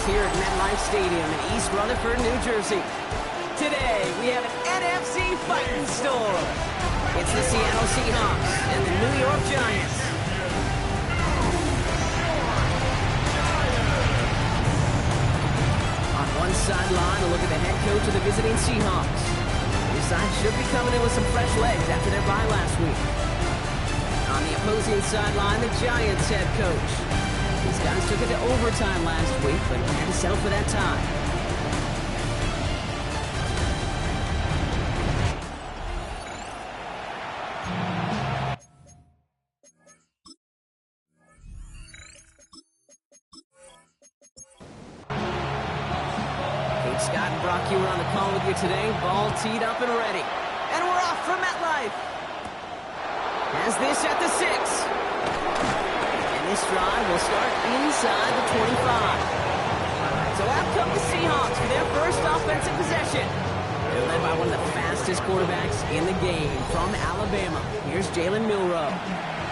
here at MetLife Stadium in East Rutherford, New Jersey. Today, we have an NFC fighting store. It's the Seattle Seahawks and the New York Giants. On one sideline, a look at the head coach of the visiting Seahawks. His side should be coming in with some fresh legs after their bye last week. On the opposing sideline, the Giants head coach. These guys took it to overtime last week, but had to settle for that tie. Kate Scott and Brock Ewer on the call with you today. Ball teed up and ready. And we're off from MetLife. Has this at the 6. This drive will start inside the 25. So out come the Seahawks for their first offensive possession. They're led by one of the fastest quarterbacks in the game from Alabama. Here's Jalen Milroe.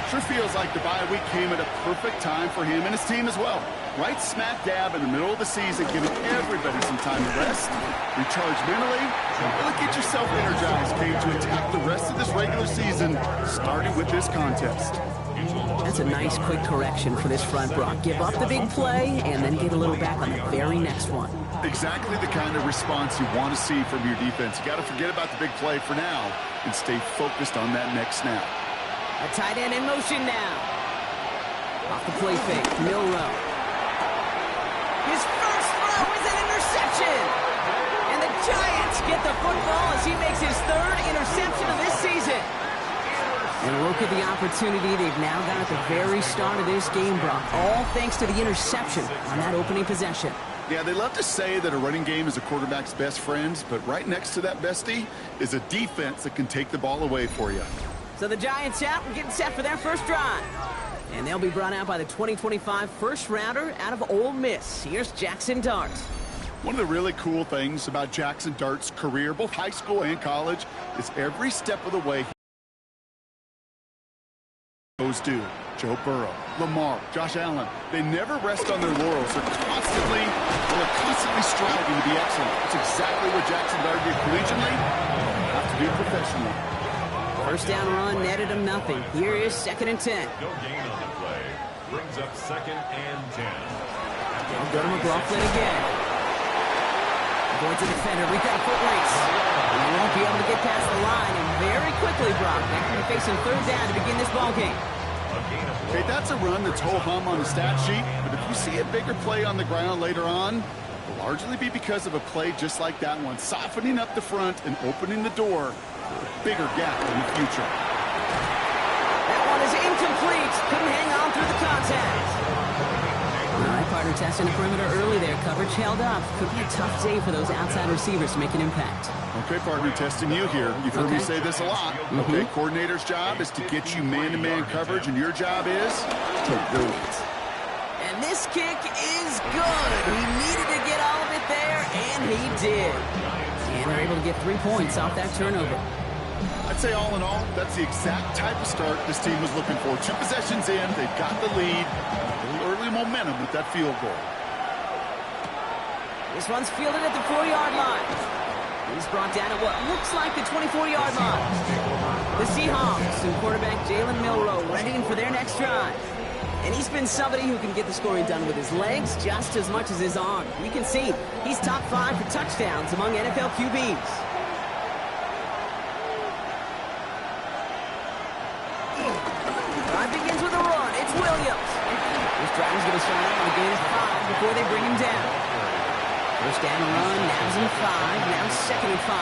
Sure feels like the bye week came at a perfect time for him and his team as well. Right smack dab in the middle of the season, giving everybody some time to rest, recharge mentally, and really get yourself energized, Kate, to attack the rest of this regular season, starting with this contest. That's a nice quick correction for this front, Brock. Give up the big play and then get a little back on the very next one. Exactly the kind of response you want to see from your defense. You got to forget about the big play for now and stay focused on that next snap. A tight end in motion now. Off the play fake, Milroe. His first throw is an interception. And the Giants get the football as he makes his 3rd interception of this season. And look at the opportunity they've now got at the very start of this game, Brock. All thanks to the interception on that opening possession. Yeah, they love to say that a running game is a quarterback's best friend, but right next to that bestie is a defense that can take the ball away for you. So the Giants out and getting set for their first drive. And they'll be brought out by the 2025 first rounder out of Ole Miss. Here's Jackson Dart. One of the really cool things about Jackson Dart's career, both high school and college, is every step of the way goes do. Joe Burrow, Lamar, Josh Allen, they never rest on their laurels. They're constantly striving to be excellent. That's exactly what Jackson Dart did collegiately. Have to do professionally. First down run netted him nothing. Here is 2nd and 10. No gain on the play. Brings up 2nd and 10. I'll go to McLaughlin again. Avoids a defender. We've got a foot race. And he won't be able to get past the line. And very quickly, Brock, they're going to be facing 3rd down to begin this ball game. Okay, that's a run that's ho-hum on the stat sheet. But if you see a bigger play on the ground later on, it will largely be because of a play just like that one, softening up the front and opening the door for a bigger gap in the future. That one is incomplete. Couldn't hang on through the contact. All right, partner testing the perimeter early there. Coverage held up. Could be a tough day for those outside receivers to make an impact. Okay, partner, testing you here. You've heard me say this a lot. Okay, coordinator's job is to get you man-to-man coverage, and your job is to do it. And this kick is good. He needed to get all of it there, and he did. And they're able to get 3 points off that turnover. I'd say all in all, that's the exact type of start this team was looking for. 2 possessions in, they've got the lead. A little early momentum with that field goal. This one's fielded at the 4-yard line. He's brought down at what looks like the 24-yard line. The Seahawks and quarterback Jalen Milroe readying for their next drive. And he's been somebody who can get the scoring done with his legs just as much as his arm. You can see he's top 5 for touchdowns among NFL QBs. Drive begins with a run. It's Williams. This drive is going to start out on the gain of 5 before they bring him down. First down and run, now's in 5, now 2nd and 5.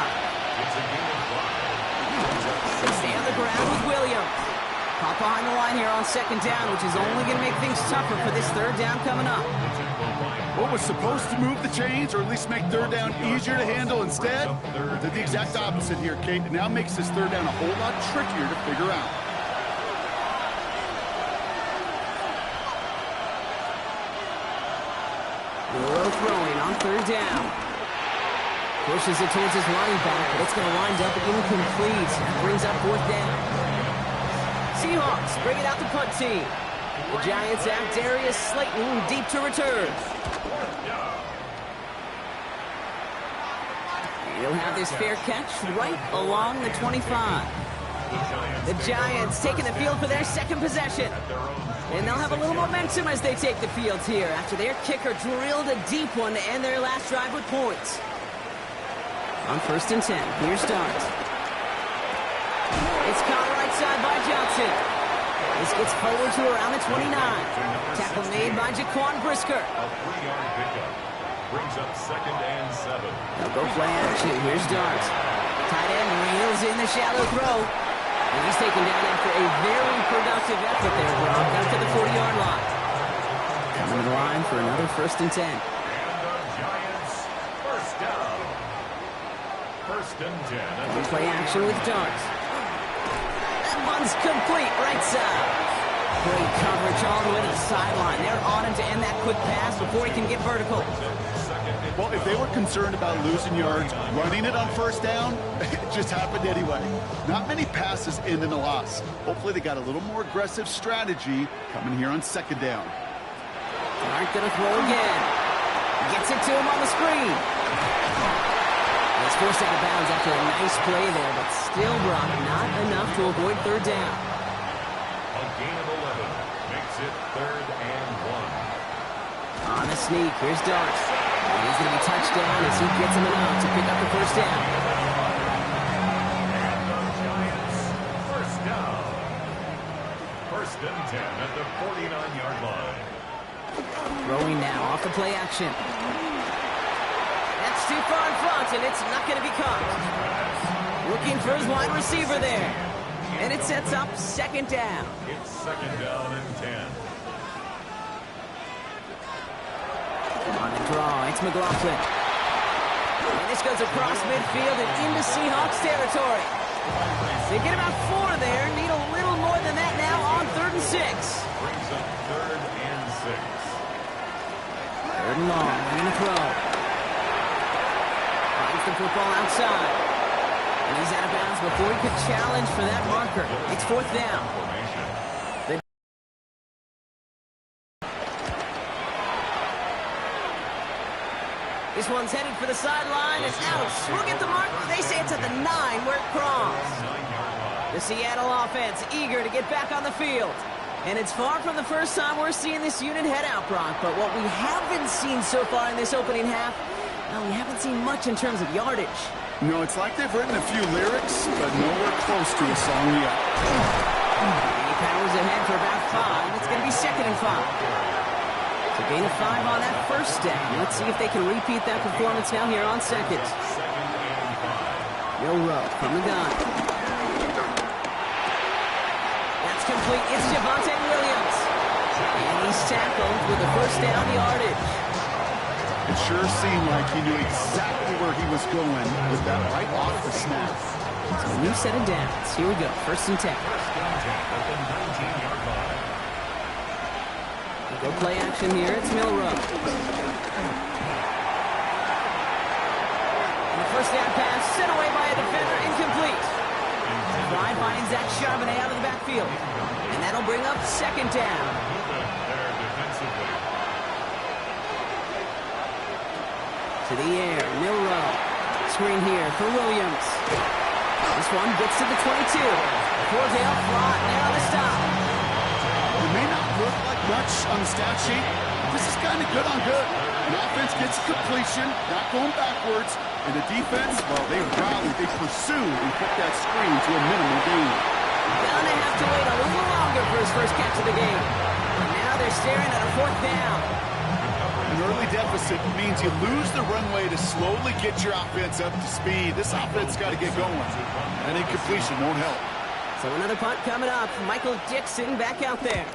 They stay on the ground with Williams. Pop behind the line here on 2nd down, which is only going to make things tougher for this 3rd down coming up. What was supposed to move the chains, or at least make 3rd down easier to handle instead, did the exact opposite here, Kate. It now makes this 3rd down a whole lot trickier to figure out. Milroe throwing on 3rd down. Pushes it towards his running back, but it's going to wind up incomplete. That brings up 4th down. Seahawks bring it out the punt team. The Giants have Darius Slayton deep to return. He'll have this fair catch right along the 25. The Giants taking the field for their second possession. And they'll have a little momentum as they take the field here after their kicker drilled a deep one to end their last drive with points. On 1st and 10, here's Dart. It's caught right side by Johnson. This gets forward to around the 29. Tackle made by Jaquan Brisker. A 3-yard pickup. Brings up 2nd and 7. They'll go play action. Here's Dart. Tight end reels in the shallow throw. And he's taken down after a very productive effort there, Brock, out to the 40-yard line. Coming to the line for another 1st and 10. And the Giants, first down. 1st and 10. They'll play action with Dart. That one's complete right side. Great coverage all the way to the sideline. They're on him to end that quick pass before he can get vertical. Well, if they were concerned about losing yards, running it on 1st down, it just happened anyway. Not many passes end in a loss. Hopefully they got a little more aggressive strategy coming here on 2nd down. Dart gonna throw again. Gets it to him on the screen. He's forced out of bounds after a nice play there, but still, Brock, not enough to avoid 3rd down. A gain of 11 makes it 3rd and 1. On the sneak, here's Dart. And he's going to be touched down as he gets him enough to pick up the 1st down. And the Giants, first down. 1st and 10 at the 49-yard line. Throwing now off the play action. That's too far in front, and it's not going to be caught. Looking for his wide receiver there. And it sets up 2nd down. It's 2nd down and 10. On the draw, it's McLaughlin. And this goes across midfield and into Seahawks territory. They get about 4 there, need a little more than that now on 3rd and 6. Brings up 3rd and 6. 3rd and long, they're going to throw. Finds the football outside. And he's out of bounds before he could challenge for that marker. It's 4th down. This one's headed for the sideline and out. Look at the mark. They say it's at the 9 where it crossed. The Seattle offense eager to get back on the field. And it's far from the first time we're seeing this unit head out, Brock. But what we haven't seen so far in this opening half, well, we haven't seen much in terms of yardage. No, it's like they've written a few lyrics, but nowhere close to a song yet. He powers ahead for about 5. It's going to be 2nd and 5. So gain of 5 on that 1st down. Let's see if they can repeat that performance now here on 2nd. Joe Rowe from the gun. That's complete. It's Javonte Williams. And he's tackled with the 1st down yardage. It sure seemed like he knew exactly where he was going with that right off the snap. So a new set of downs. Here we go. 1st and 10. Go play action here. It's Milroe. And the 1st down pass sent away by a defender, incomplete. Pride finding Zach Charbonnet out of the backfield. And that'll bring up 2nd down. To the air, Milroe. Screen here for Williams. This one gets to the 22. Cordell Flott there on the stop. It may not look like much on the stat sheet. This is kind of good on good. An offense gets completion, not going backwards. And the defense, well, they rally, they pursue, and put that screen to a minimal gain. Gonna have to wait a little longer for his first catch of the game. And now they're staring at a 4th down. An early deficit means you lose the runway to slowly get your offense up to speed. This offense got to get going. And incompletion won't help. So another punt coming up. Michael Dixon back out there.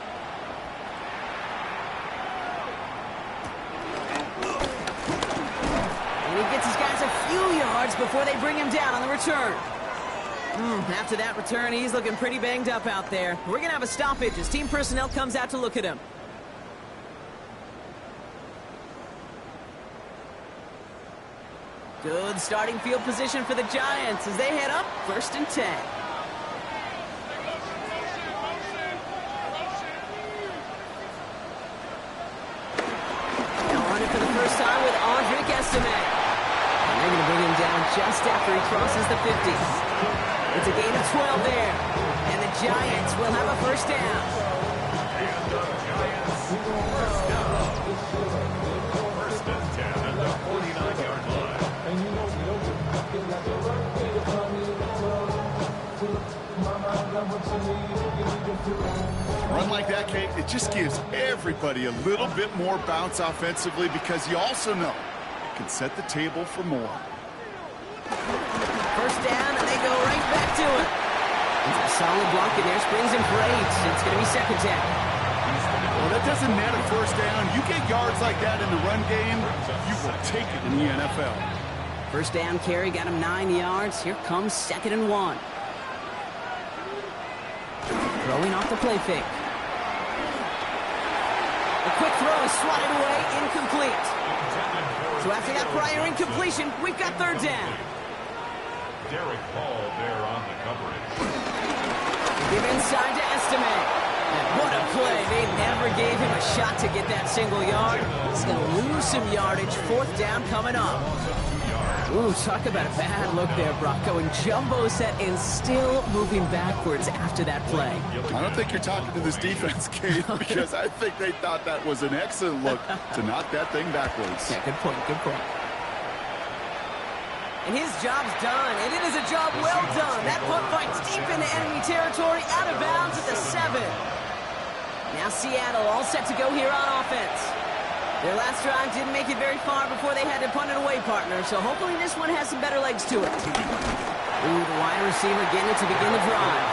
And he gets his guys a few yards before they bring him down on the return. After that return, he's looking pretty banged up out there. We're going to have a stoppage as team personnel comes out to look at him. Good starting field position for the Giants as they head up 1st and 10. down just after he crosses the 50. It's a gain of 12 there. And the Giants will have a first down. And the Giants, first down. First and 10 at the 49-yard line. Run like that, Kate, it just gives everybody a little bit more bounce offensively because you also know it can set the table for more. First down, and they go right back to it. It's a solid block in there, springs him for 8. It's going to be second down. Well, that doesn't net a first down. You get yards like that in the run game, you will take it in the NFL. First down carry, got him 9 yards. Here comes 2nd and 1. Throwing off the play fake. A quick throw is swatted away, incomplete. So after that prior incompletion, we've got 3rd down. Derek Hall there on the coverage. Give inside to Estime. What a play. They never gave him a shot to get that single yard. He's going to lose some yardage. 4th down coming up. Ooh, talk about a bad look there, Brock. Going jumbo set and still moving backwards after that play. I don't think you're talking to this defense, Kate, because I think they thought that was an excellent look to knock that thing backwards. Yeah, good point, good point. And his job's done, and it is a job well done. That punt finds deep into enemy territory, out of bounds at the 7. Now Seattle all set to go here on offense. Their last drive didn't make it very far before they had to punt it away, partner, so hopefully this one has some better legs to it. Ooh, the wide receiver getting it to begin the drive.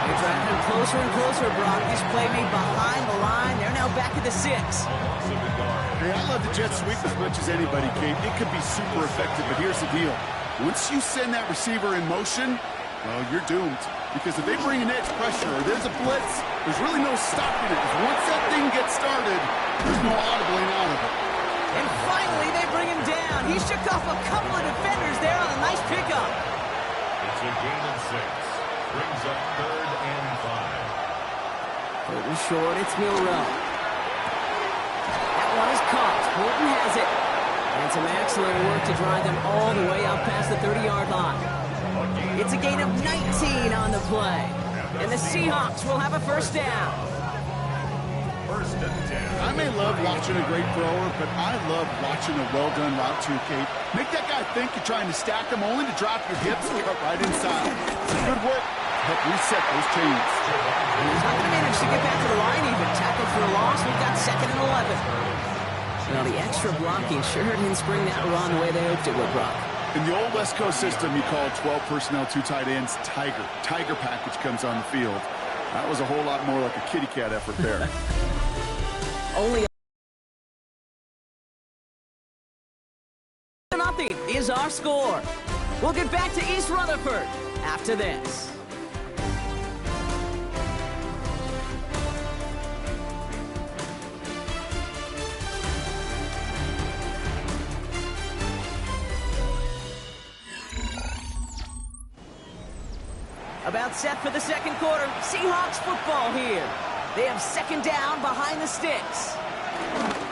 They're driving him closer and closer, Brock. This play made behind the line. They're now back at the 6. Hey, I love the jet sweep as much as anybody, Kate. It could be super effective, but here's the deal. Once you send that receiver in motion, well, you're doomed. Because if they bring an edge pressure or there's a blitz, there's really no stopping it. Once that thing gets started, there's no audibling out of it. And finally, they bring him down. He shook off a couple of defenders there on a nice pickup. It's a gain of 6. Brings up 3rd and 5. 3rd and short, it's Milrow. That one is caught. Horton has it. And some excellent work to drive them all the way up past the 30-yard line. It's a gain of 19 on the play. And the Seahawks will have a first down. First and 10. I may love watching a great thrower, but I love watching a well-done route too, Kate. Make that guy think you're trying to stack him only to drop your hips and cut right inside. It's good work. Help reset those chains. And he's not going to manage to get back to the line even. Tackled for a loss. We've got 2nd and 11. Well, the extra blocking sure didn't spring that run the way they hoped it would, Brock. In the old West Coast system, you call 12 personnel, 2 tight ends, Tiger. Tiger package comes on the field. That was a whole lot more like a kitty cat effort there. Only nothing is our score. We'll get back to East Rutherford after this. About set for the 2nd quarter. Seahawks football here. They have 2nd down behind the sticks.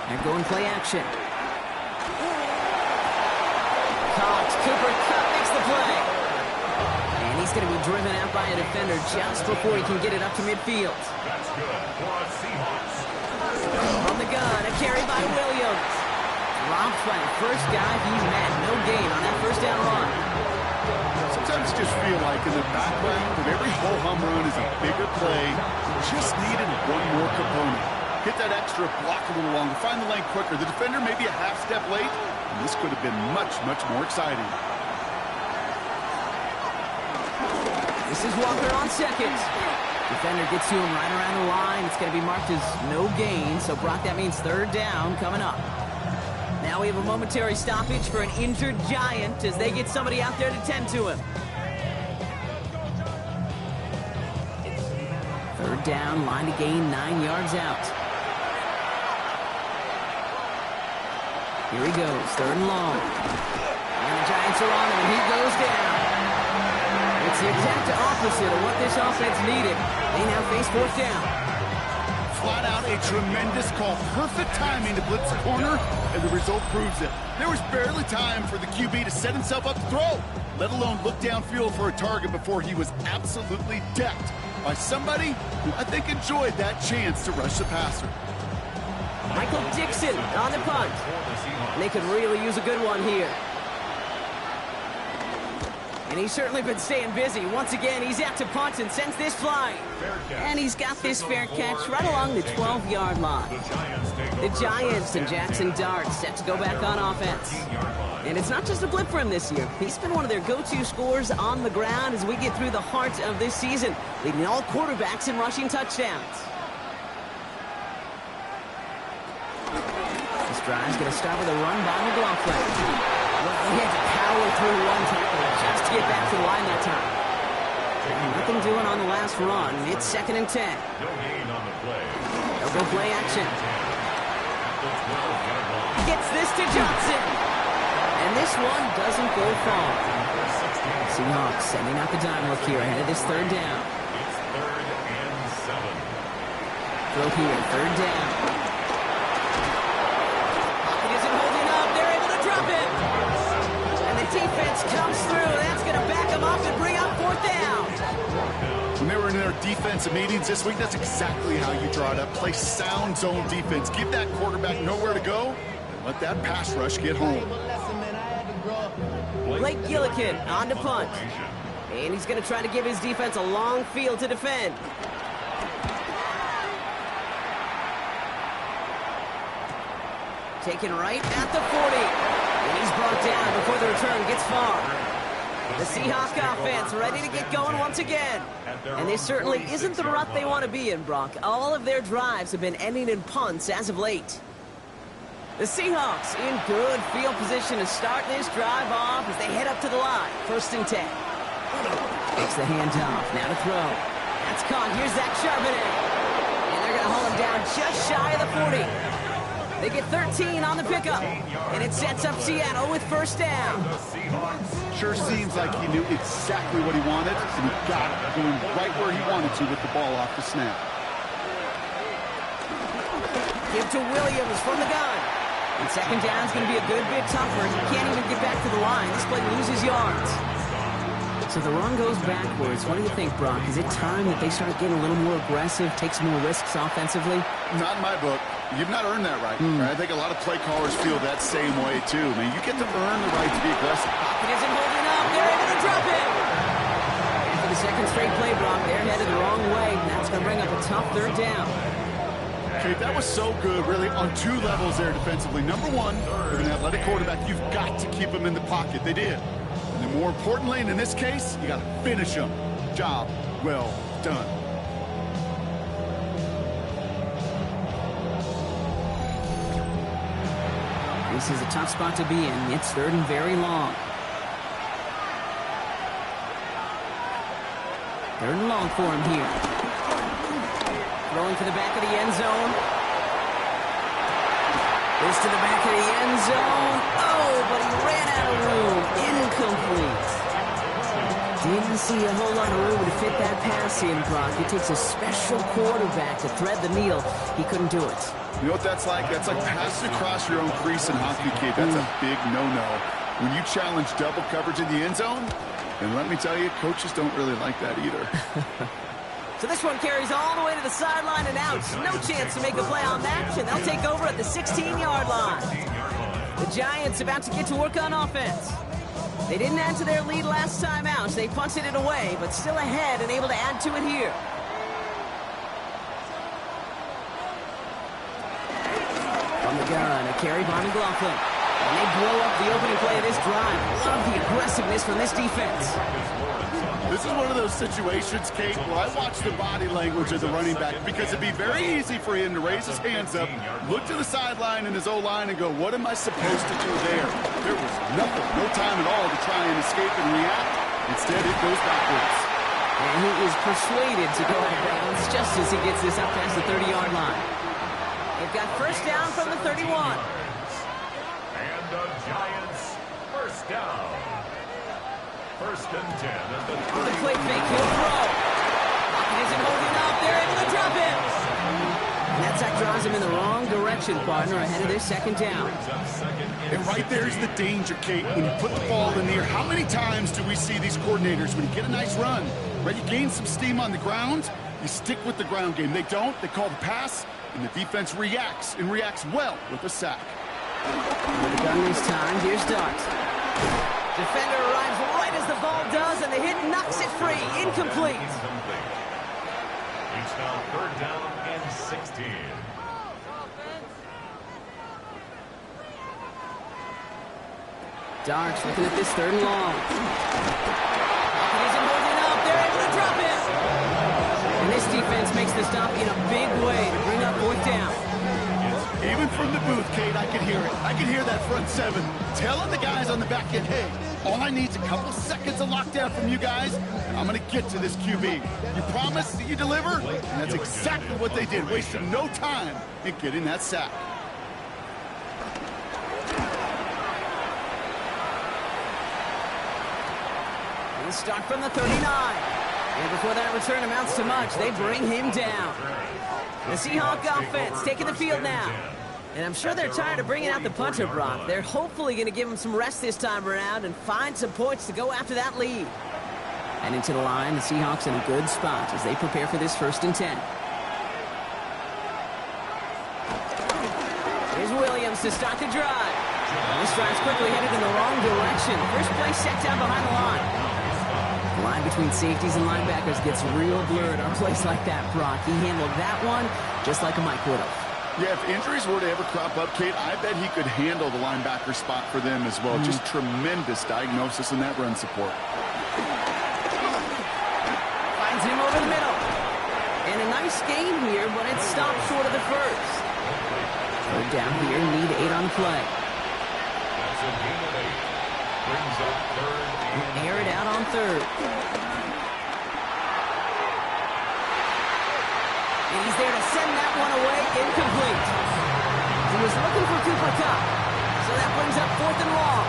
They're going play action. Caught. Cooper Kupp makes the play. And he's going to be driven out by a defender just before he can get it up to midfield. That's good for a Seahawks. From the gun, a carry by Williams. Dropped by the first guy he met. No gain on that first down run. Sometimes just feel like in the background of every ho-hum run is a bigger play. Just needed one more component. Hit that extra block a little longer. Find the lane quicker. The defender may be a half step late. And this could have been much, much more exciting. This is Walker on 2nd. Defender gets to him right around the line. It's going to be marked as no gain. So, Brock, that means 3rd down coming up. Now we have a momentary stoppage for an injured Giant as they get somebody out there to tend to him. 3rd down, line to gain 9 yards out. Here he goes, 3rd and long. And the Giants are on him, and he goes down. It's the exact opposite of what this offense needed. They now face 4th down. flat out a tremendous call. Perfect timing to blitz the corner, and the result proves it. There was barely time for the QB to set himself up to throw, let alone look downfield for a target before he was absolutely decked by somebody who I think enjoyed that chance to rush the passer. Michael Dixon on the punt. And they could really use a good one here. And he's certainly been staying busy. Once again, he's out to punt and sends this flying. And he's got this fair catch right along the 12-yard line. The Giants and Jackson Dart set to go back on offense. And it's not just a blip for him this year. He's been one of their go-to scorers on the ground as we get through the heart of this season, leading all quarterbacks in rushing touchdowns. This drive's going to start with a run by McLaughlin. Well, he had to power through one tackle just to get back to the line that time. And nothing doing on the last run. It's 2nd and 10. No gain on the play. They'll go play action. Gets this to Johnson. And this one doesn't go far. Seahawks sending out the dime look here ahead of this 3rd down. It's 3rd and 7. Throw here, 3rd down. Pocket isn't holding up. They're able to drop it. And the defense comes through. That's going to back them up and bring up 4th down. When they were in their defensive meetings this week, that's exactly how you draw it up. Play sound zone defense. Give that quarterback nowhere to go, and let that pass rush get home. Blake Gillikin on to punt. And he's going to try to give his defense a long field to defend. Taken right at the 40. And he's brought down before the return gets far. The Seahawks offense ready to get going once again. And this certainly isn't the rut they want to be in, Brock. All of their drives have been ending in punts as of late. The Seahawks in good field position to start this drive off as they head up to the line. 1st and 10. Takes the handoff. Now to throw. That's caught. Here's Zach Charbonnet. And they're going to haul him down just shy of the 40. They get 13 on the pickup. And it sets up Seattle with 1st down. Sure seems like he knew exactly what he wanted, and he got it, going right where he wanted to with the ball off the snap. Give to Williams from the gun. And 2nd down is going to be a good bit tougher. He can't even get back to the line. This play loses yards. So the run goes backwards. What do you think, Brock? Is it time that they start getting a little more aggressive, take some more risks offensively? Not in my book. You've not earned that right. I think a lot of play callers feel that same way, too. I mean, you get to earn the right to be aggressive. Pocket isn't holding up. They're able to drop it. And for the 2nd straight play, Brock, they're headed the wrong way. That's going to bring up a tough 3rd down. Okay, that was so good, really, on 2 levels there defensively. Number one, with an athletic quarterback, you've got to keep him in the pocket. They did. And then more importantly, and in this case, you got to finish him. Job well done. This is a tough spot to be in. It's 3rd and very long. 3rd and long for him here. Throwing to the back of the end zone. Goes to the back of the end zone. Oh, but he ran out of room. Incomplete. Didn't see a whole lot of room to fit that pass in, Brock. It takes a special quarterback to thread the needle. He couldn't do it. You know what that's like? That's like passing across your own crease in hockey, kid. That's a big no-no. When you challenge double coverage in the end zone, and let me tell you, coaches don't really like that either. So this one carries all the way to the sideline and out. No chance to make a play on that, and they'll take over at the 16-yard line. The Giants about to get to work on offense. They didn't add to their lead last time out. They punted it away, but still ahead and able to add to it here. From the gun, a carry by McLaughlin. And they blow up the opening play of this drive. Love the aggressiveness from this defense. This is one of those situations, Kate, where I watch the body language of the running back because it'd be very easy for him to raise his hands up, look to the sideline in his O-line and go, what am I supposed to do there? There was nothing, no time at all to try and escape and react. Instead, it goes backwards. And he is persuaded to go out of bounds just as he gets this up past the 30-yard line. They've got 1st down from the 31. And the Giants, 1st down. 1st and 10 at the 30. The quick fake, he'll throw. Pocket isn't holding up. They're able to drop it. action, partner, ahead of their second down. And right there's the danger, Kate. When you put the ball in the air, how many times do we see these coordinators, when you get a nice run, right, you gain some steam on the ground, you stick with the ground game. They don't, they call the pass, and the defense reacts, and reacts well with a sack. With the gun this time, here's Dart. Defender arrives right as the ball does, and the hit knocks it free. Incomplete. It's now third down and 16. Darts looking at this third and long. It isn't holding up. They're able to drop it. And this defense makes the stop in a big way to bring up fourth down. Even from the booth, Kate, I could hear it. I could hear that front seven telling the guys on the back end, hey, all I need is a couple seconds of lockdown from you guys, and I'm going to get to this QB. You promise that you deliver? And that's exactly what they did, wasting no time in getting that sack. He'll start from the 39. And before that return amounts to much, they bring him down. The Seahawk offense taking the field now. And I'm sure they're tired of bringing out the punter, Brock. They're hopefully going to give him some rest this time around and find some points to go after that lead. And into the line, the Seahawks in a good spot as they prepare for this 1st and 10. Here's Williams to start the drive. And this drive's quickly headed in the wrong direction. First play set down behind the line. The line between safeties and linebackers gets real blurred on plays like that, Brock. He handled that one just like a Mike would have. Yeah, if injuries were to ever crop up, Kate, I bet he could handle the linebacker spot for them as well. Just tremendous diagnosis in that run support. Finds him over the middle. And a nice gain here, but it stopped short of the first. Third down here, need 8 on play. That's a gain of 8. Brings up third and Air it out on third. And he's there to send that one away, incomplete. He was looking for Cooper Kupp, so that brings up 4th and long.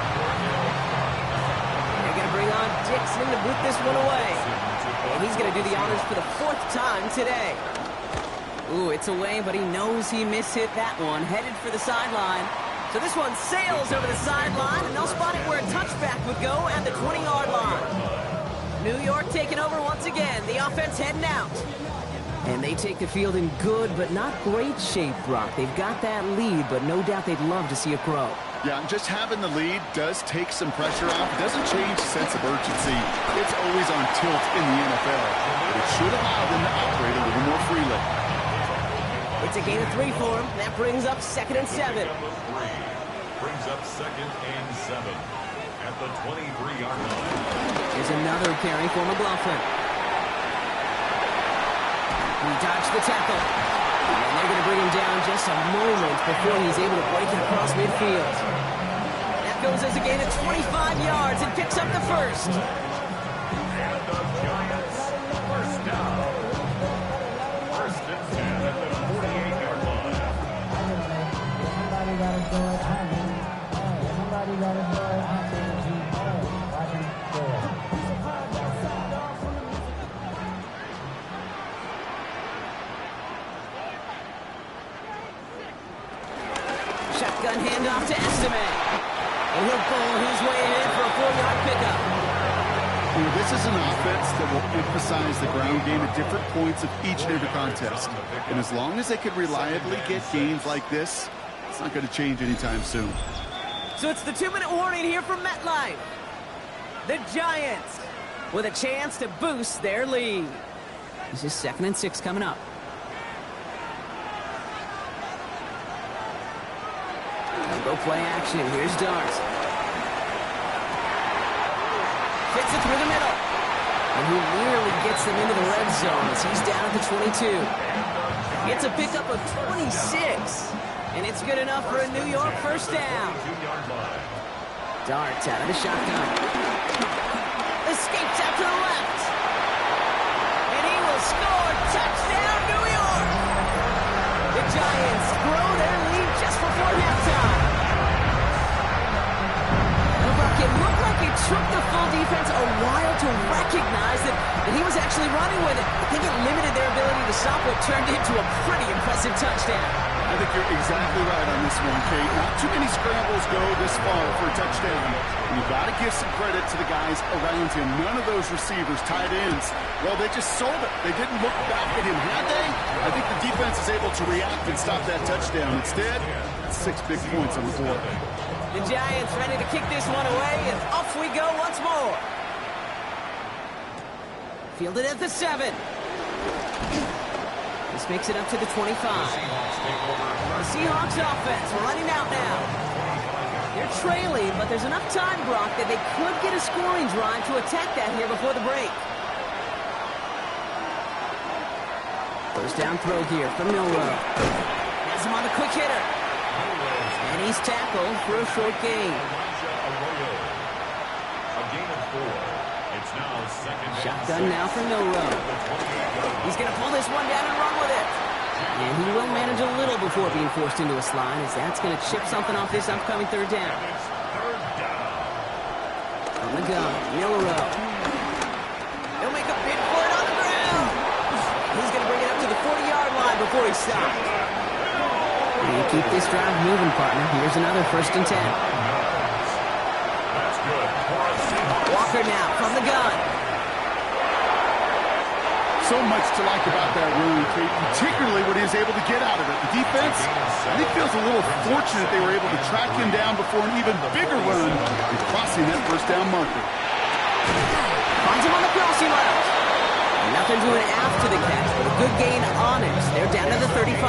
They're going to bring on Dixon to boot this one away. And he's going to do the honors for the 4th time today. Ooh, it's away, but he knows he mishit that one, headed for the sideline. So this one sails over the sideline, and they'll spot it where a touchback would go at the 20-yard line. New York taking over once again. The offense heading out. And they take the field in good but not great shape, Brock. They've got that lead, but no doubt they'd love to see it grow. Yeah, and just having the lead does take some pressure off. It doesn't change the sense of urgency. It's always on tilt in the NFL. But it should allow them to operate a little more freely. It's a gain of 3 for him. That brings up 2nd and 7. brings up 2nd and 7 at the 23-yard line. Here's another carry for McLaughlin. He dodged the tackle. And they're going to bring him down just a moment before he's able to break it across midfield. That goes as a gain of 25 yards and picks up the first. And the Giants, first down. 1st and 10 at the 48-yard line. Shotgun handoff to Estime. And he'll pull his way in for a 4-yard pickup. This is an offense that will emphasize the ground game at different points of each and every contest. And as long as they can reliably get gains like this, it's not going to change anytime soon. So it's the 2-minute warning here from MetLife. The Giants with a chance to boost their lead. This is 2nd and 6 coming up. Go play action. Here's Dart. Fits it through the middle. And he nearly gets them into the red zone as he's down at the 22. Gets a pickup of 26. And it's good enough for a New York first down. Dart out of the shotgun. Escapes out to the left. And he will score. Touchdown, New York. The Giants grow their lead just before halftime. It looked like it took the full defense a while to recognize that he was actually running with it. I think it limited their ability to stop what turned into a pretty impressive touchdown. I think you're exactly right on this one, Kate. Not too many scrambles go this far for a touchdown. And you got to give some credit to the guys around him. None of those receivers, tight ends, well, they just sold it. They didn't look back at him, had they? I think the defense is able to react and stop that touchdown. Instead, 6 big points on the board. The Giants ready to kick this one away, and off we go once more. Fielded at the 7. This makes it up to the 25. The Seahawks offense running out now. They're trailing, but there's enough time, Brock, that they could get a scoring drive to attack that here before the break. First down throw here from Milroe. Has him on the quick hitter. And he's tackled for a short gain. A gain of 4. It's now second and Shotgun 6. now for Milroe. He's going to pull this one down and run with it. And he will manage a little before being forced into a slide, as that's going to chip something off this upcoming third down. It's third down. On the gun, Milroe. He'll make a bid for it on the ground. He's going to bring it up to the 40-yard line before he stops. And you keep this drive moving, partner. Here's another 1st and 10. That's good. Walker now from the gun. So much to like about that run, Kate, particularly what he was able to get out of it. The defense, I think, feels a little fortunate they were able to track him down before an even bigger run and crossing that first down marker. Finds him on the crossing route. Nothing doing after the catch, but a good gain on it. They're down to the 35.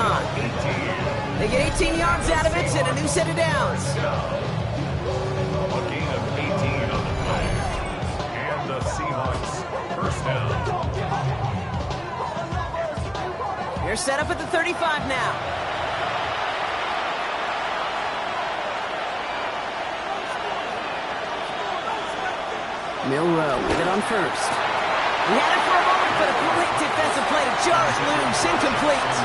They get 18 yards out of it and a new set of downs. A gain of 18 on the play. And the Seahawks first down. They're set up at the 35 now. Milroe with it on first. He had it for a moment, but a great defensive play to jar it loose. Incomplete.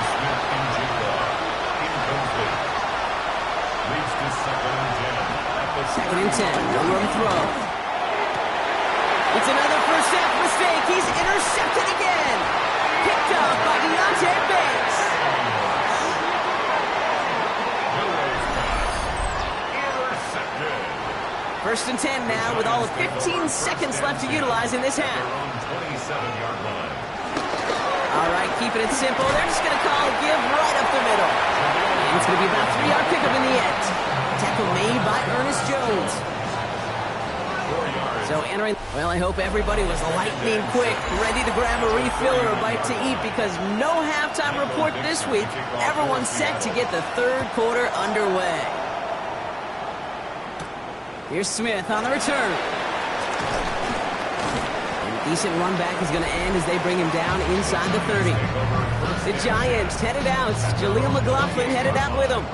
Leads to second and 10. 2nd and 10. No run throw. It's another first half mistake. He's intercepted again. Picked up by Deontay Banks. Intercepted. 1st and 10 now with all of 15 seconds left to utilize in this half. On 27-yard line. All right, keeping it simple. They're just going to call a give right up the middle. And it's going to be about a 3-yard pickup in the end. Tackle made by Ernest Jones. 4 yards. So entering, well, I hope everybody was lightning quick, ready to grab a refill or a bite to eat, because no halftime report this week. Everyone's set to get the third quarter underway. Here's Smith on the return. And a decent run back is going to end as they bring him down inside the 30. The Giants headed out. Jaleel McLaughlin headed out with them.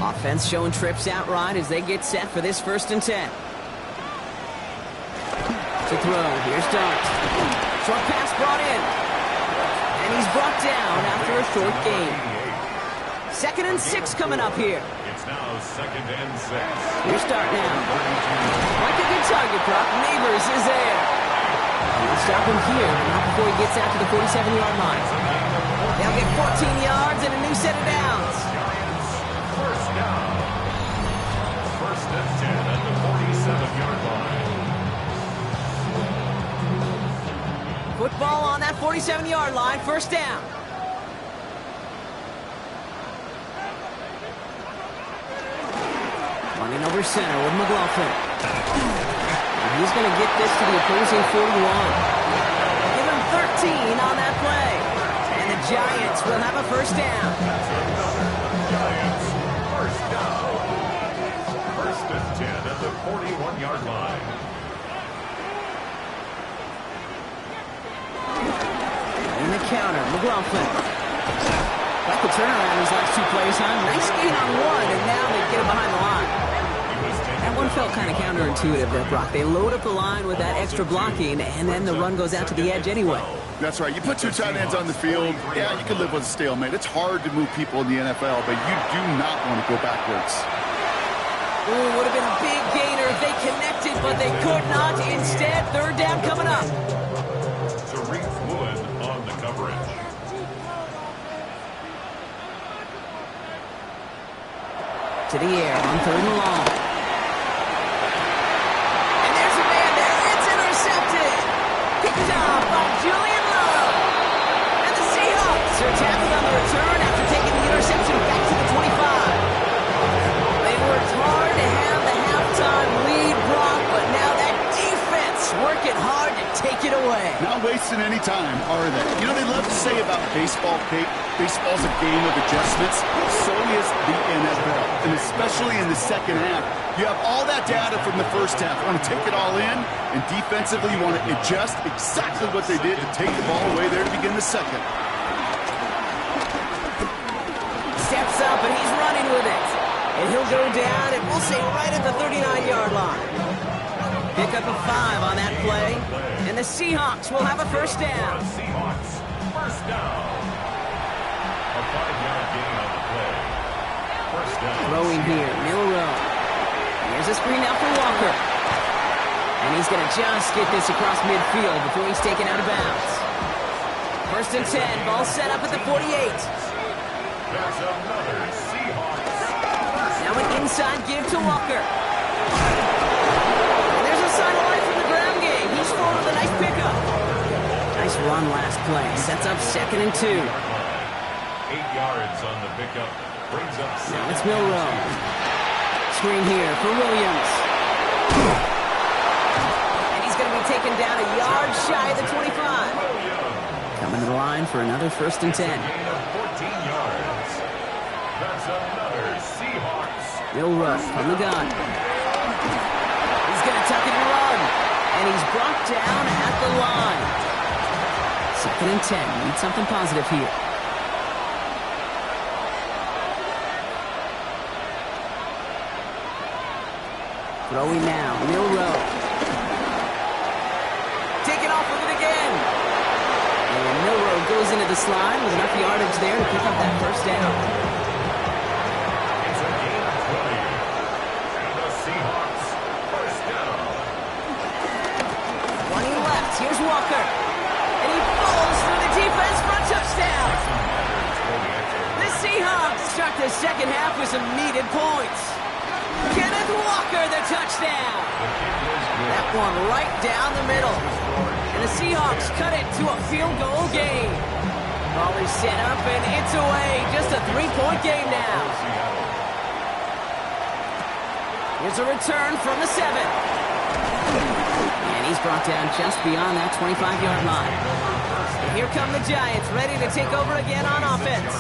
Offense showing trips out right as they get set for this 1st and 10. To throw, here's Dart. Short pass brought in. And he's brought down after a short gain. 2nd and 6 coming up here. It's now second and 6. Here's Dart now. Like a good target, Brock. Neighbors is there. And we'll stop him here, but not before he gets out to the 47-yard line. They'll get 14 yards and a new set of downs. Giants first down. 1st and 10 at the 47-yard line. Football on that 47-yard line. 1st down. Running over center with McLaughlin. And he's going to get this to the opposing 41. Give him 13 on that play. And the Giants will have a 1st down. Giants first down. 1st and 10 at the 41-yard line. In the counter, McLaughlin. Got the turnaround these last 2 plays, huh? Nice gain on one, and now they get him behind the line. That one felt kind of counterintuitive there, Brock. They load up the line with that extra blocking, and then the run goes out to the edge anyway. That's right. You put 2 tight ends on the field, yeah, you can live with a stalemate. It's hard to move people in the NFL, but you do not want to go backwards. Ooh, would have been a big gainer if they connected, but they could not. Instead, 3rd down coming up. Tariq Woolen on the coverage. to the air on 3rd and long. And there's a man there. It's intercepted. Picked up by Julian Love. And the Seahawks are tackled on the return after taking the interception back to the 25. They worked hard to have the halftime lead, Brock, but now that defense working hard to take it away. Not wasting any time, are they? You know, they love to say about baseball, Kate, baseball's a game of adjustments. So is the NFL, and especially in the second half. You have all that data from the first half. You want to take it all in, and defensively you want to adjust exactly what they did to take the ball away there to begin the second. Steps up, and he's running with it. And he'll go down, and we'll say right at the 39-yard line. Pick up a 5 on that play, and the Seahawks will have a first down. The Seahawks, first down. A 5-yard gain on the play. First down. Throwing here, Milroe. Here's a screen now for Walker. And he's going to just get this across midfield before he's taken out of bounds. First and 10, ball set up at the 48. There's another Seahawks. Now an inside give to Walker. And there's a sign of life from the ground game. He's full with a nice pickup. Nice run last play. Sets up 2nd and 2. 8 yards on the pickup. Brings up Now it's Milroe. Screen here for Williams. And he's going to be taken down a yard shy of the 25. Coming to the line for another first and 10. gain of 14 yards. That's another Seahawks. Milroe from the gun. He's going to tuck it and run. And he's brought down at the line. 2nd and 10. Need something positive here. Throwing now, Milroe. Taking off with it again. And Milroe goes into the slide with enough yardage there to pick up that first down. It's a gain of 20. And the Seahawks, first down. 20 left. Here's Walker. And he falls through the defense for a touchdown. The Seahawks start the second half with some needed points. Kenneth Walker, the touchdown. That one right down the middle. And the Seahawks cut it to a field goal game. Ball is set up, and it's away. Just a 3-point game now. Here's a return from the 7. And he's brought down just beyond that 25-yard line. And here come the Giants, ready to take over again on offense.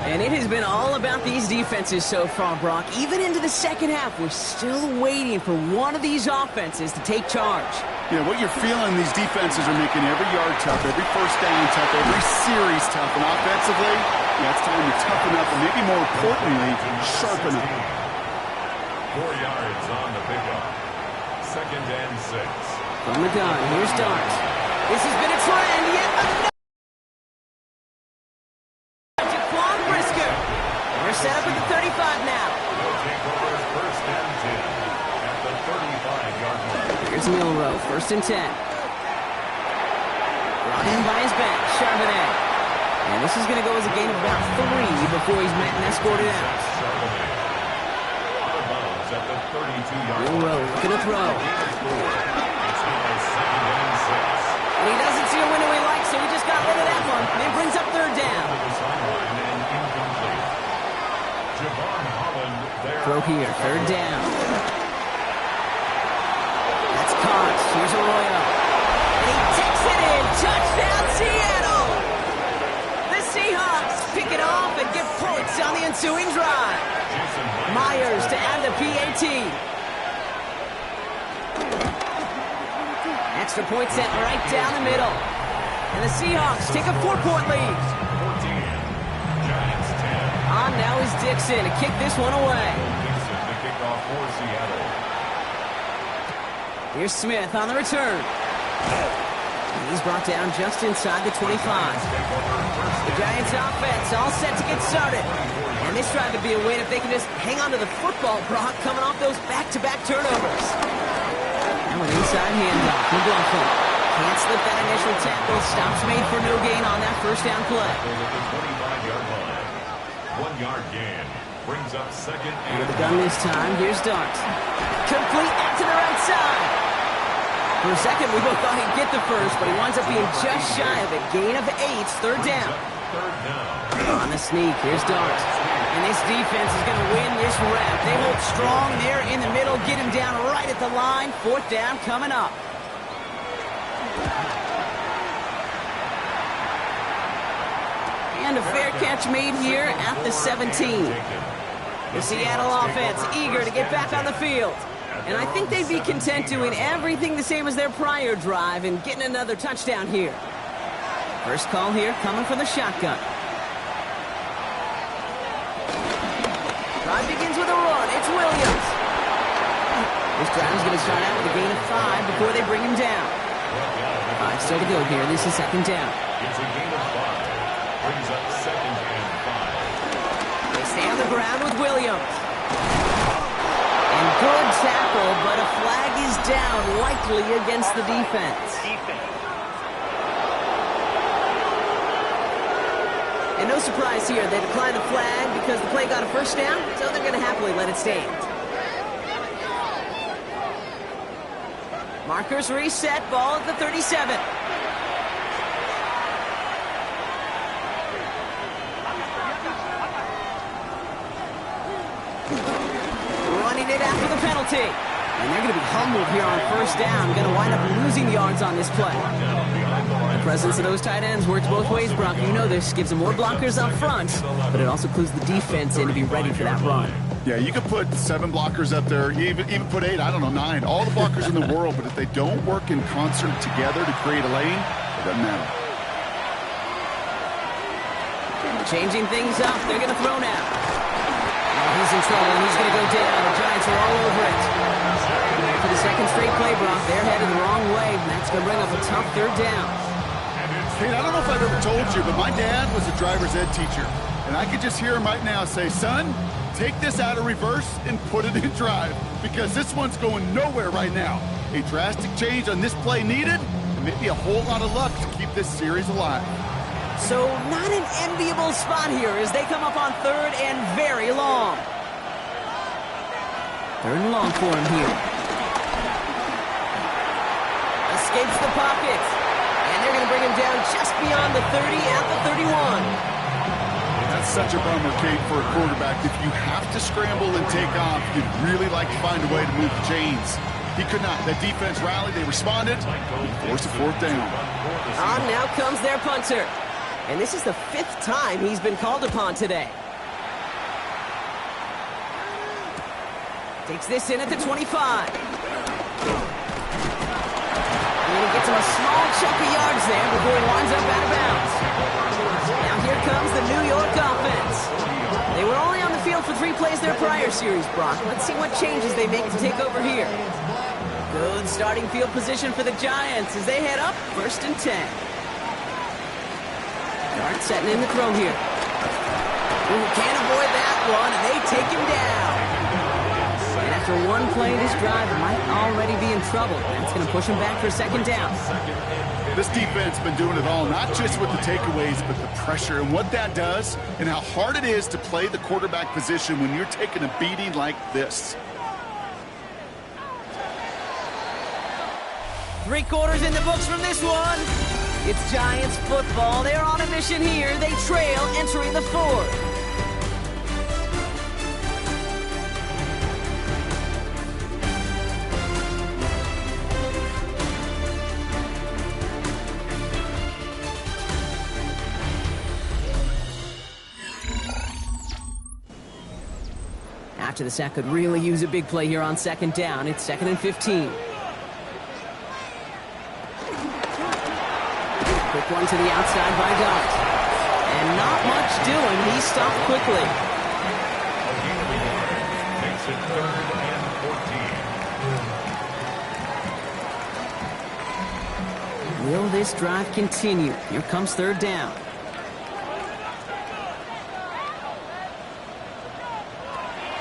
And it has been all about these defenses so far, Brock. Even into the second half, we're still waiting for one of these offenses to take charge. Yeah, what you're feeling, these defenses are making every yard tough, every first down tough, every series tough. And offensively, yeah, it's time to toughen up and maybe more importantly, sharpen up. 4 yards on the pickup. 2nd and 6. From the gun, here's Dart. This has been a trend, yet another. Set up at the 35 now. Will take over first and 10 at the 35-yard line. Here's Milroe, first and 10. Brought in by his back, Charbonnet. And this is going to go as a gain of about 3 before he's met and escorted out. Charbonnet. Out of bounds at the 32-yard line. Milroe looking to throw. It's now 2nd and 6. And he doesn't see a window he likes, so he just got rid of that one. And it brings up 3rd down. To the sideline and incomplete. Javon Holland there. Throw here, 3rd down. That's caught. Here's Arroyo. And he takes it in. Touchdown, Seattle! The Seahawks pick it off and get points on the ensuing drive. Jason Myers to add the PAT. Extra point set right down the middle. And the Seahawks take a 4-point lead. 14. Giants 10. On now is Dixon to kick this one away. Dixon to kick off for Seattle. Here's Smith on the return. And he's brought down just inside the 25. The Giants offense all set to get started. And this drive would be a win if they can just hang on to the football, Brock, coming off those back-to-back turnovers. Now an inside handoff. McLaughlin can't slip that initial tackle. Stops made for no gain on that first down play. At the 25-yard line. 1 yard gain. Brings up second Under and the gun this time. Here's Dart. Complete out to the right side. For a second, we both thought he'd get the first, but he winds up being just shy of it. Gain of 8, third down. third down. On the sneak, here's Dart. And this defense is going to win this rep. They hold strong there in the middle, get him down right at the line. Fourth down coming up. And a fair catch made here at the 17. The Seattle offense eager to get back on the field. And I think they'd be content doing everything the same as their prior drive and getting another touchdown here. First call here coming from the shotgun. Drive begins with a run. It's Williams. This drive is going to start out with a gain of 5 before they bring him down. 5 still to go here. This is second down. It's a gain of 5. Brings up second and 5. They stay on the ground with Williams. And good tackle, but a flag is down, likely against the defense. And no surprise here, they decline the flag because the play got a first down, so they're going to happily let it stand. Markers reset, ball at the 37. Running it after the penalty. And they're going to be humbled here on first down. Going to wind up losing yards on this play. The presence of those tight ends works both ways, Brock. You know this. Gives them more blockers up front, but it also clues the defense in to be ready for that run. Yeah, you could put 7 blockers up there, even put 8, I don't know, 9. All the blockers in the world, but if they don't work in concert together to create a lane, it doesn't matter. Changing things up. They're going to throw now. He's in trouble, and he's going to go down. The Giants are all over it. For the second straight play, Brock, they're headed the wrong way, and that's going to bring up a tough third down. Hey, I don't know if I've ever told you, but my dad was a driver's ed teacher, and I could just hear him right now say, son, take this out of reverse and put it in drive, because this one's going nowhere right now. A drastic change on this play needed, and maybe a whole lot of luck to keep this series alive. So not an enviable spot here as they come up on third and very long. Third and long for him here. Escapes the pocket. And they're going to bring him down just beyond the 30 at the 31. That's such a bummer, Kate, for a quarterback. If you have to scramble and take off, you'd really like to find a way to move the chains. He could not. That defense rallied. They responded. He forced a fourth down. On now comes their punter. And this is the 5th time he's been called upon today. Takes this in at the 25. And he gets him a small chunk of yards there before he winds up out of bounds. Now here comes the New York offense. They were only on the field for 3 plays their prior series, Brock. Let's see what changes they make to take over here. Good starting field position for the Giants as they head up 1st and 10. Dart setting in the throw here. Ooh, can't avoid that one, and they take him down. And after one play, this drive might already be in trouble. That's going to push him back for a second down. This defense has been doing it all, not just with the takeaways, but the pressure and what that does and how hard it is to play the quarterback position when you're taking a beating like this. 3 quarters in the books from this one. It's Giants football. They're on a mission here. They trail entering the 4th. After the sack could really use a big play here on second down. It's 2nd and 15. Quick one to the outside by Dart. And not much doing. He stopped quickly. Makes it 3rd and 14. Will this drive continue? Here comes 3rd down.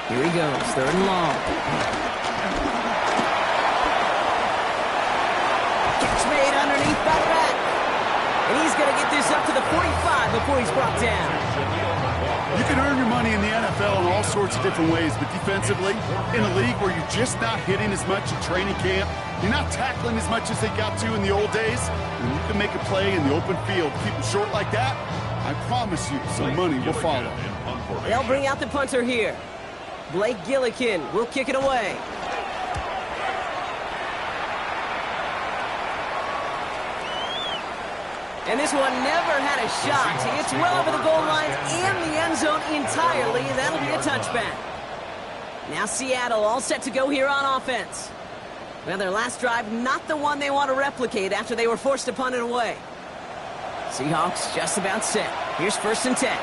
Here he goes, 3rd and long. Catch made underneath by the back. And he's going to get this up to the 45 before he's brought down. You can earn your money in the NFL in all sorts of different ways, but defensively, in a league where you're just not hitting as much in training camp, you're not tackling as much as they got to in the old days, when you can make a play in the open field, keep it short like that, I promise you some money will follow. They'll bring out the punter here. Blake Gillikin will kick it away. And this one never had a shot. It's well over the goal line and the end zone entirely. That'll be a touchback. Now Seattle all set to go here on offense. Well, their last drive, not the one they want to replicate after they were forced to punt it away. Seahawks just about set. Here's 1st and 10.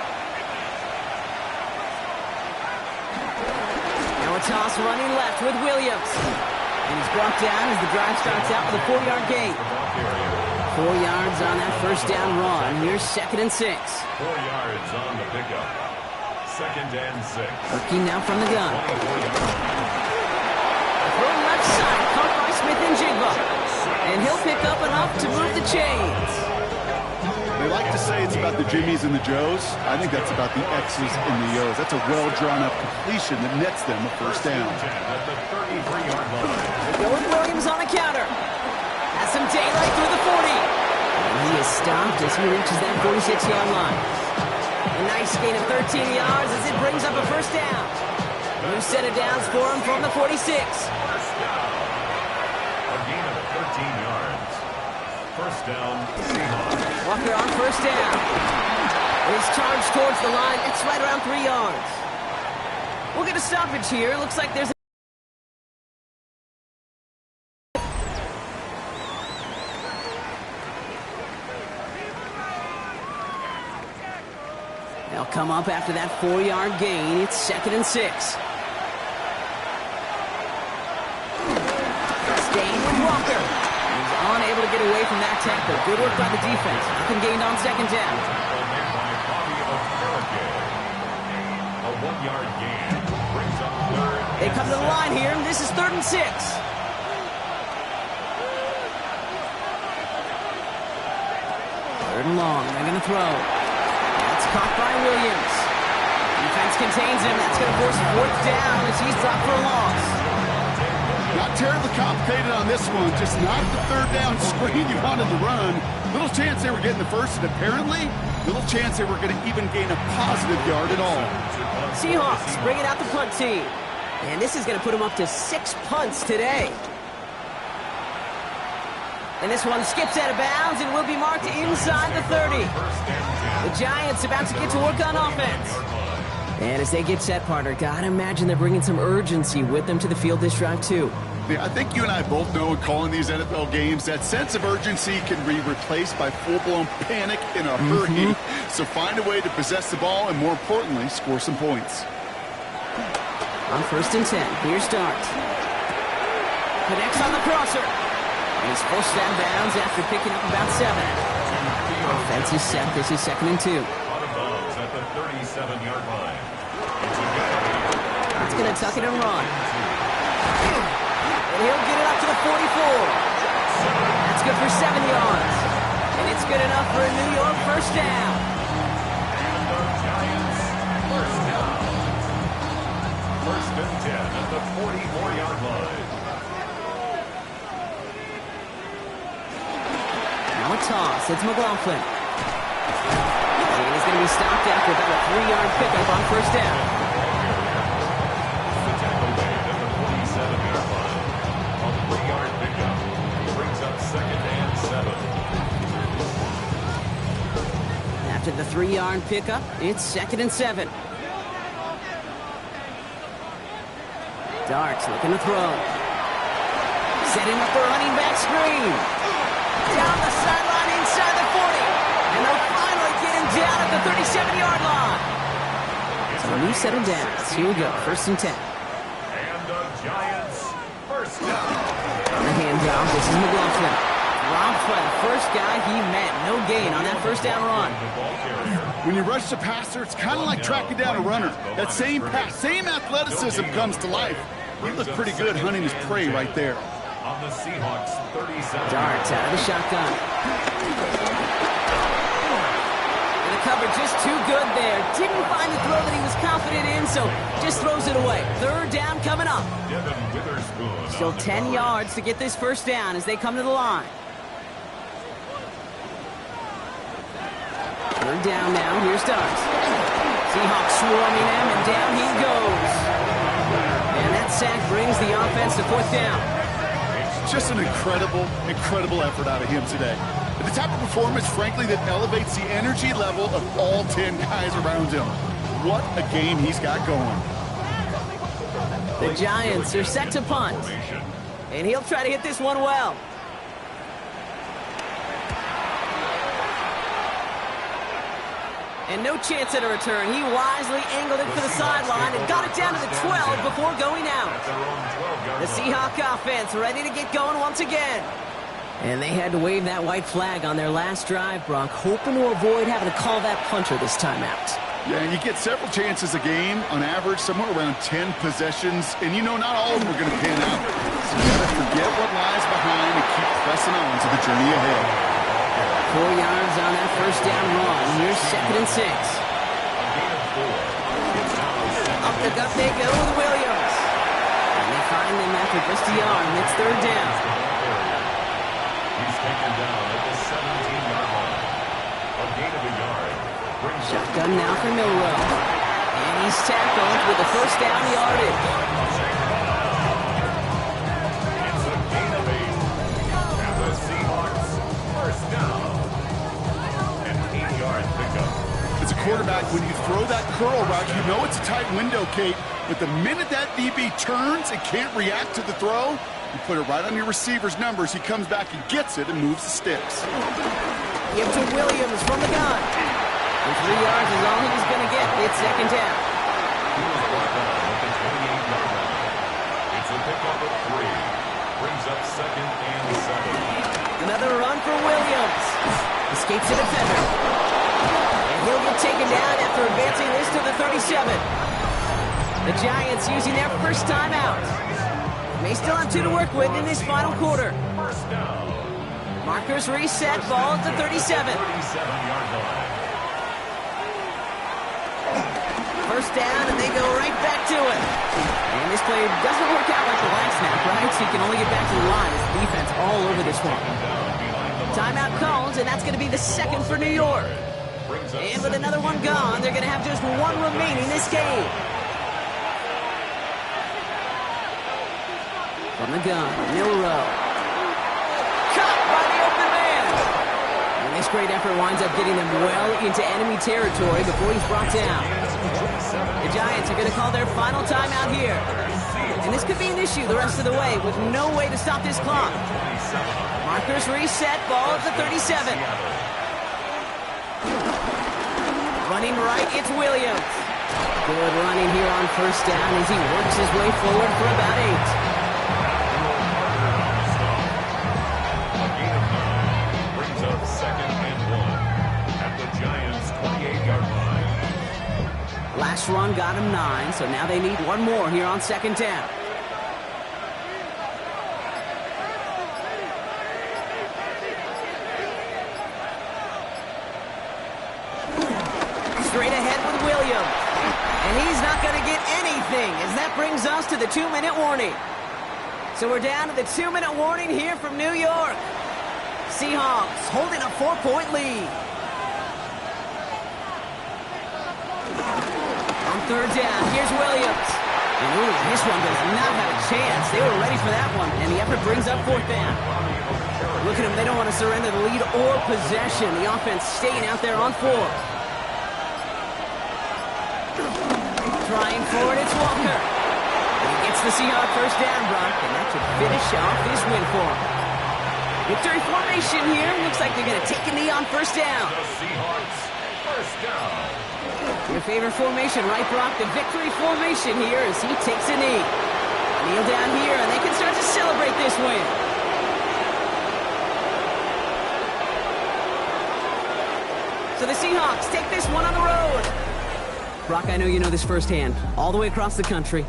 Now a toss running left with Williams. And he's brought down as the drive starts out with a 4-yard gain. 4 yards on that first down run. Here's 2nd and 6. 4 yards on the pickup. 2nd and 6. Working now from the gun. Throw left side, caught by Smith and Jigba. And he'll pick up enough to move the chains. They like to say it's about the Jimmies and the Joes. I think that's about the X's and the O's. That's a well-drawn-up completion that nets them a first down. At the 33-yard line. They go with Williams on a counter. Has some daylight through the 40. And he is stopped as he reaches that 46-yard line. A nice gain of 13 yards as it brings up a first down. New set of downs for him from the 46. First down. A gain of 13 yards. First down, Seahawks. Walker on first down. His charge towards the line. It's right around 3 yards. We'll get a stoppage here. Looks like there's a... They'll come up after that 4-yard gain. It's 2nd and 6. Staying with Walker. He's unable to get away from that tackle. Good work by the defense. Nothing gained on 2nd down. A 1-yard gain brings up 3rd. They come to the line here. This is 3rd and 6. Third and long. They're going to throw. That's caught by Williams. Defense contains him. That's going to force 4th down as he's dropped for a loss. Not terribly complicated on this one. Just not the 3rd down screen you wanted to run. Little chance they were getting the first, and apparently, little chance they were going to even gain a positive yard at all. Seahawks bringing out the punt team. And this is going to put them up to 6 punts today. And this one skips out of bounds and will be marked inside the 30. The Giants about to get to work on offense. And as they get set, partner, gotta imagine they're bringing some urgency with them to the field this drive, too. Yeah, I think you and I both know in calling these NFL games that sense of urgency can be replaced by full-blown panic in a hurry. So find a way to possess the ball and, more importantly, score some points. On 1st and 10, here's Dart. Connects on the crosser. And he's forced out of bounds after picking up about 7. Offense is set. This is 2nd and 2. Out of bounds at the 37-yard line. It's going to tuck it and run. And he'll get it up to the 44. That's good for 7 yards. And it's good enough for a New York first down. And the Giants first down. 1st and 10 at the 44-yard line. Now a toss. It's McLaughlin. And he's going to be stopped after about a 3-yard pickup on first down. The tackle made at the 47-yard line. A 3-yard pickup brings up 2nd and 7. After the 3-yard pickup, it's 2nd and 7. Darts looking to throw. Setting up the running back screen. Down the sideline inside the 40. And they'll finally get him down at the 37-yard line. So a new set of downs. Here we go. 1st and 10. And the Giants first down. On the handoff, this is McLaughlin. Dropped by the first guy he met. No gain on that first down run. The ball carrier. When you rush the passer, it's kind of like tracking down a runner. That same pass, same athleticism comes to life. He looked pretty good hunting his prey right there. On the Seahawks 37. Darts out of the shotgun. And covered just too good there. Didn't find the throw that he was confident in, so just throws it away. Third down coming up. Devin Witherspoon. Still 10 yards to get this first down as they come to the line. Third down now. Here's Starks. Seahawks swarming him, and down he goes. And that sack brings the offense to fourth down. Just an incredible effort out of him today. The type of performance, frankly, that elevates the energy level of all 10 guys around him. What a game he's got going. The Giants are set to punt. And he'll try to hit this one well. And no chance at a return. He wisely angled it for the sideline and got it down to the 12 before going out. The Seahawk offense ready to get going once again. And they had to wave that white flag on their last drive, Brock, hoping to avoid having to call that punter this time out. Yeah, you get several chances a game, on average, somewhere around 10 possessions, and you know not all of them are going to pan out. So you got to forget what lies behind and keep pressing on to the journey ahead. 4 yards on that first down run. Here's 2nd and 6. Up the gut they go with Williams. And they find them after just a yard, and it's third down. He's taken down at the 17-yard line. A gain of a yard. Shotgun now for Milroe. And he's tackled with the first down yardage. It's a gain of 8. And the Seahawks first down. An 8-yard pickup. As a quarterback, when you throw that curl route, you know it's a tight window, Kate. But the minute that DB turns and can't react to the throw, you put it right on your receiver's numbers. He comes back and gets it and moves the sticks. Give to Williams from the gun. And 3 yards is all he's going to get. It's second down. He was brought down at the 28-yard line. It's a pickup of 3. Brings up 2nd and 7. Another run for Williams. Escapes a defender. And he'll get taken down after advancing this to the 37. The Giants using their first time out. They still have 2 to work with in this final quarter. First down. Markers reset, ball at the 37. 37-yard line. First down, and they go right back to it. And this play doesn't work out like the last snap, right? So you can only get back to the line as the defense all over this one. Timeout called, and that's going to be the 2nd for New York. And with another one gone, they're going to have just 1 remaining this game. From the gun, Milroe. Caught by the open man. And this great effort winds up getting them well into enemy territory before he's brought down. The Giants are going to call their final timeout here. And this could be an issue the rest of the way with no way to stop this clock. Markers reset, ball at the 37. Running right, it's Williams. Good running here on first down as he works his way forward for about 8. Last run got him 9, so now they need 1 more here on second down. Straight ahead with Williams. And he's not going to get anything as that brings us to the 2-minute warning. So we're down to the 2-minute warning here from New York. Seahawks holding a 4-point lead. On third down, here's Williams. And ooh, this one does not have a chance. They were ready for that one, and the effort brings up fourth down. Look at them, they don't want to surrender the lead or possession. The offense staying out there on 4. Trying for it, it's Walker. And he gets the Seahawks first down, Brock, and that should finish off this win for him. Victory formation here. Looks like they're going to take a knee on first down. The Seahawks first down. Your favorite formation, right, Brock? The victory formation here as he takes a knee. Kneel down here, and they can start to celebrate this win. So the Seahawks take this one on the road. Brock, I know you know this firsthand. All the way across the country,